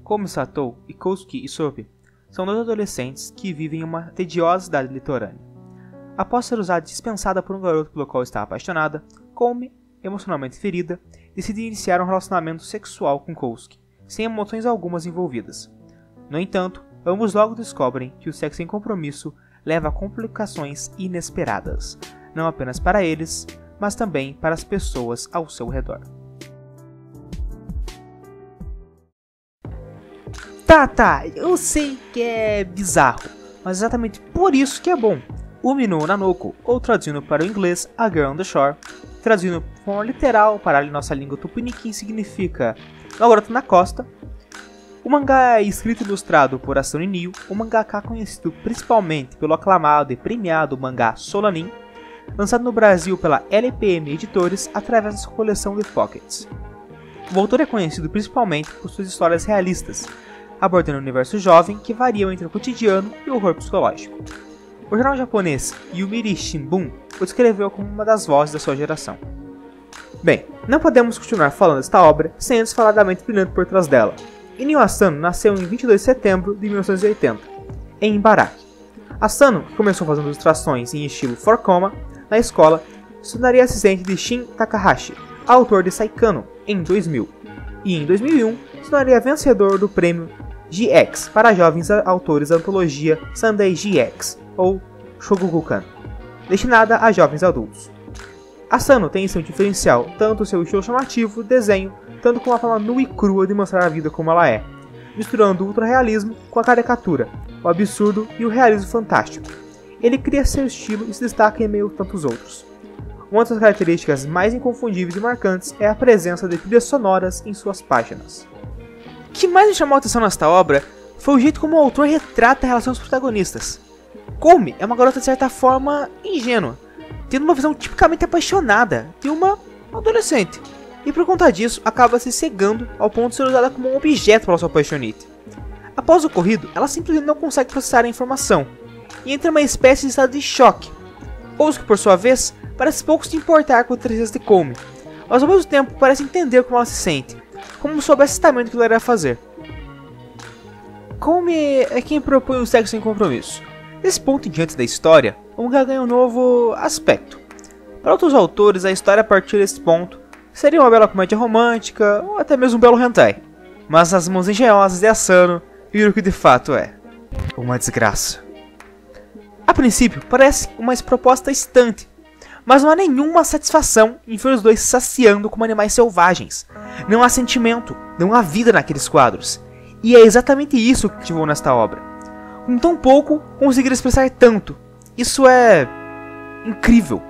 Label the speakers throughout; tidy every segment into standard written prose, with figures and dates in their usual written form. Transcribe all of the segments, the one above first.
Speaker 1: Como Satou e Kousuke Isobe são dois adolescentes que vivem em uma tediosa cidade litorânea. Após ser usada e dispensada por um garoto pelo qual está apaixonada, Koumi, emocionalmente ferida, decide iniciar um relacionamento sexual com Kousuke, sem emoções algumas envolvidas. No entanto, ambos logo descobrem que o sexo sem compromisso leva a complicações inesperadas, não apenas para eles, mas também para as pessoas ao seu redor. Tá, eu sei que é bizarro, mas exatamente por isso que é bom. Umi no Nanoko, ou traduzindo para o inglês, A Girl on the Shore, traduzindo de forma literal para a nossa língua tupiniquim significa Uma Garota na Costa. O mangá é escrito e ilustrado por Asano Nio, um mangaka conhecido principalmente pelo aclamado e premiado mangá Solanin, lançado no Brasil pela LPM Editores através da sua coleção The Pockets. O autor é conhecido principalmente por suas histórias realistas, abordando um universo jovem que varia entre o cotidiano e o horror psicológico. O jornal japonês Yomiuri Shimbun o descreveu como uma das vozes da sua geração. Bem, não podemos continuar falando desta obra sem antes falar da mente brilhante por trás dela. Inio Asano nasceu em 22 de setembro de 1980, em Ibaraki. Asano, que começou fazendo ilustrações em estilo 4-koma na escola, se tornaria assistente de Shin Takahashi, autor de Saikano, em 2000, e em 2001 se tornaria vencedor do prêmio GX para jovens autores da antologia Sunday GX, ou Shogokukan, destinada a jovens adultos. Asano tem seu diferencial, tanto seu estilo chamativo, desenho, tanto como a forma nua e crua de mostrar a vida como ela é, misturando o ultra-realismo com a caricatura, o absurdo e o realismo fantástico. Ele cria seu estilo e se destaca em meio a tantos outros. Uma das características mais inconfundíveis e marcantes é a presença de trilhas sonoras em suas páginas. O que mais me chamou a atenção nesta obra foi o jeito como o autor retrata a relação dos protagonistas. Koumi é uma garota de certa forma ingênua, tendo uma visão tipicamente apaixonada de uma adolescente, e por conta disso acaba se cegando ao ponto de ser usada como um objeto para sua apaixonite. Após o ocorrido, ela simplesmente não consegue processar a informação, e entra em uma espécie de estado de choque. Kousuke, por sua vez, parece pouco se importar com a tristeza de Koumi, mas ao mesmo tempo parece entender como ela se sente, como soubesse exatamente o que ela irá fazer. Koumi é quem propõe o sexo sem compromisso. Desse ponto em diante da história, o mangá ganha um novo aspecto. Para outros autores, a história a partir desse ponto seria uma bela comédia romântica ou até mesmo um belo hentai. Mas as mãos engenhosas de Asano viram que de fato é uma desgraça. A princípio, parece uma proposta distante, mas não há nenhuma satisfação em ver os dois se saciando como animais selvagens. Não há sentimento, não há vida naqueles quadros. E é exatamente isso que ativou nesta obra. Com tão pouco, conseguir expressar tanto. Isso é incrível.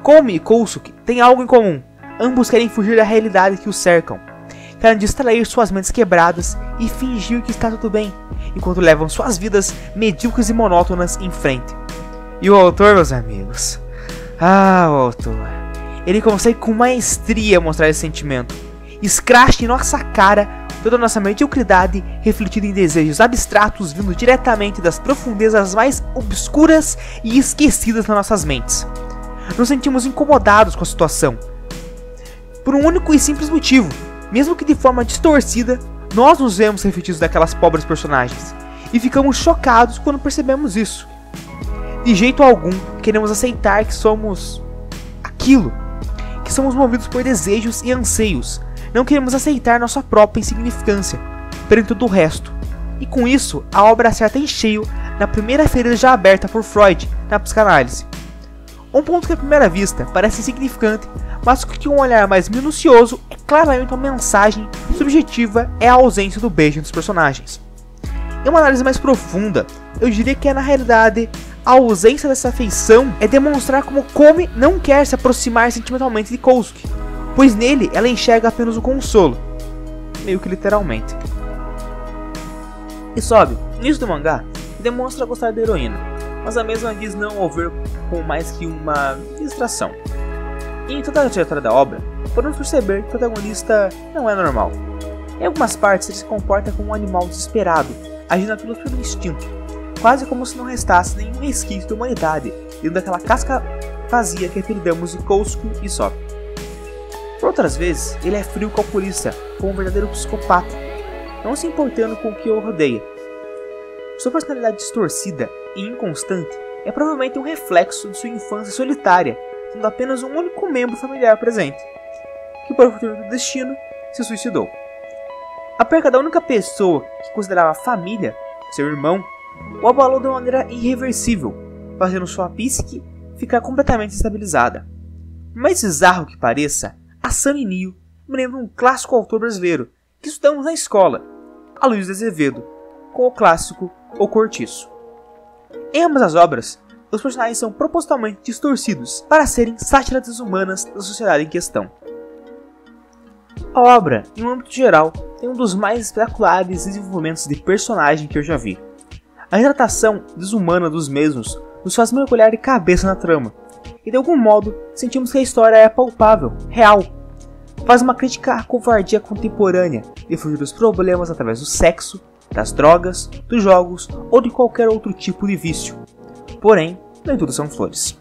Speaker 1: Koumi e Kousuke têm algo em comum. Ambos querem fugir da realidade que os cercam. Querem distrair suas mentes quebradas e fingir que está tudo bem, enquanto levam suas vidas medíocres e monótonas em frente. E o autor, meus amigos? O autor. Ele consegue com maestria mostrar esse sentimento. Escracha em nossa cara toda a nossa mediocridade refletida em desejos abstratos vindo diretamente das profundezas mais obscuras e esquecidas nas nossas mentes. Nos sentimos incomodados com a situação, por um único e simples motivo. Mesmo que de forma distorcida, nós nos vemos refletidos daquelas pobres personagens, e ficamos chocados quando percebemos isso. De jeito algum, queremos aceitar que somos aquilo, que somos movidos por desejos e anseios. Não queremos aceitar nossa própria insignificância perante todo o resto. E com isso, a obra acerta em cheio na primeira ferida já aberta por Freud na psicanálise. Um ponto que à primeira vista parece insignificante, mas que um olhar mais minucioso é claramente uma mensagem subjetiva, é a ausência do beijo dos personagens. Em uma análise mais profunda, eu diria que na realidade a ausência dessa afeição é demonstrar como Koumi não quer se aproximar sentimentalmente de Kousuke, pois nele ela enxerga apenas o consolo, meio que literalmente. Isobe, no início do mangá, demonstra gostar da heroína, mas a mesma diz não o ver como mais que uma distração. E em toda a trajetória da obra, podemos perceber que o protagonista não é normal. Em algumas partes ele se comporta como um animal desesperado, agindo apenas pelo instinto, quase como se não restasse nenhum resquício de humanidade dentro daquela casca vazia que apelidamos de Kousuke e Isobe. Por outras vezes, ele é frio calculista, como um verdadeiro psicopata. não se importando com o que o rodeia. Sua personalidade distorcida e inconstante é provavelmente um reflexo de sua infância solitária, tendo apenas um único membro familiar presente, que por fortuna do destino se suicidou. A perda da única pessoa que considerava família, seu irmão, o abalou de uma maneira irreversível, fazendo sua psique ficar completamente estabilizada. Por mais bizarro que pareça, a Sunny Neill me lembra um clássico autor brasileiro que estudamos na escola, Aloysio de Azevedo, com o clássico O Cortiço. Em ambas as obras, os personagens são propositalmente distorcidos para serem sátiras desumanas da sociedade em questão. A obra, em um âmbito geral, tem um dos mais espetaculares desenvolvimentos de personagem que eu já vi. A retratação desumana dos mesmos nos faz mergulhar de cabeça na trama, e de algum modo sentimos que a história é palpável, real. Faz uma crítica à covardia contemporânea de fugir dos problemas através do sexo, das drogas, dos jogos ou de qualquer outro tipo de vício. Porém, nem tudo são flores.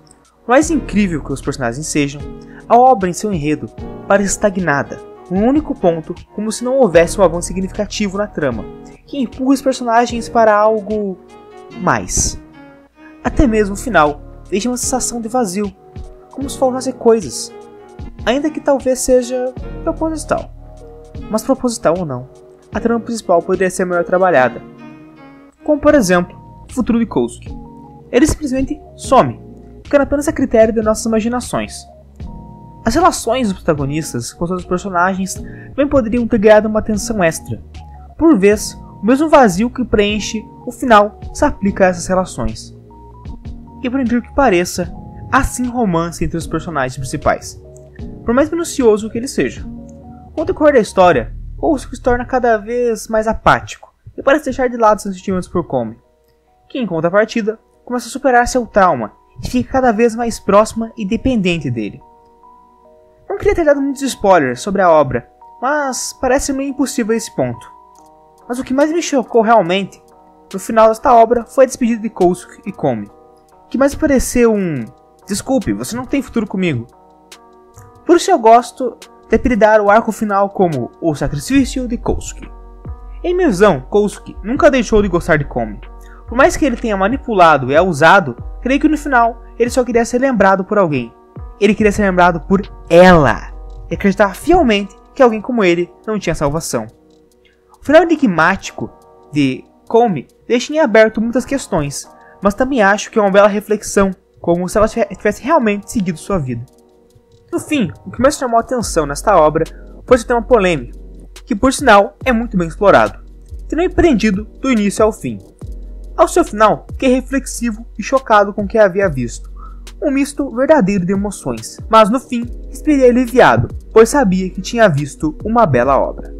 Speaker 1: Por mais incrível que os personagens sejam, a obra em seu enredo parece estagnada, um único ponto, como se não houvesse um avanço significativo na trama, que empurra os personagens para algo mais. Até mesmo o final deixa uma sensação de vazio, como se faltassem coisas, ainda que talvez seja proposital. Mas proposital ou não, a trama principal poderia ser melhor trabalhada. Como por exemplo, o futuro de Kousuke. Ele simplesmente some, ficando apenas a critério de nossas imaginações. As relações dos protagonistas com os personagens também poderiam ter ganhado uma atenção extra. Por vez, o mesmo vazio que preenche o final se aplica a essas relações. E por incrível que pareça, há sim romance entre os personagens principais, por mais minucioso que ele seja. Com o decorrer da história, Kousuke se torna cada vez mais apático e parece deixar de lado seus sentimentos por Komi, que em contrapartida começa a superar seu trauma e fica cada vez mais próxima e dependente dele. Não queria ter dado muitos spoilers sobre a obra, mas parece meio impossível esse ponto. Mas o que mais me chocou realmente, no final desta obra, foi a despedida de Kousuke e Komi, que mais pareceu um "desculpe, você não tem futuro comigo". Por isso eu gosto de apelidar o arco final como o sacrifício de Kousuke. Em minha visão, Kousuke nunca deixou de gostar de Komi. Por mais que ele tenha manipulado e abusado, creio que no final ele só queria ser lembrado por alguém. Ele queria ser lembrado por ela, e acreditava fielmente que alguém como ele não tinha salvação. O final enigmático de Komi deixa em aberto muitas questões, mas também acho que é uma bela reflexão, como se ela tivesse realmente seguido sua vida. No fim, o que mais chamou a atenção nesta obra foi seu tema polêmico, que por sinal é muito bem explorado, tendo empreendido do início ao fim. Ao seu final, fiquei reflexivo e chocado com o que havia visto. Um misto verdadeiro de emoções, mas no fim, respirei aliviado, pois sabia que tinha visto uma bela obra.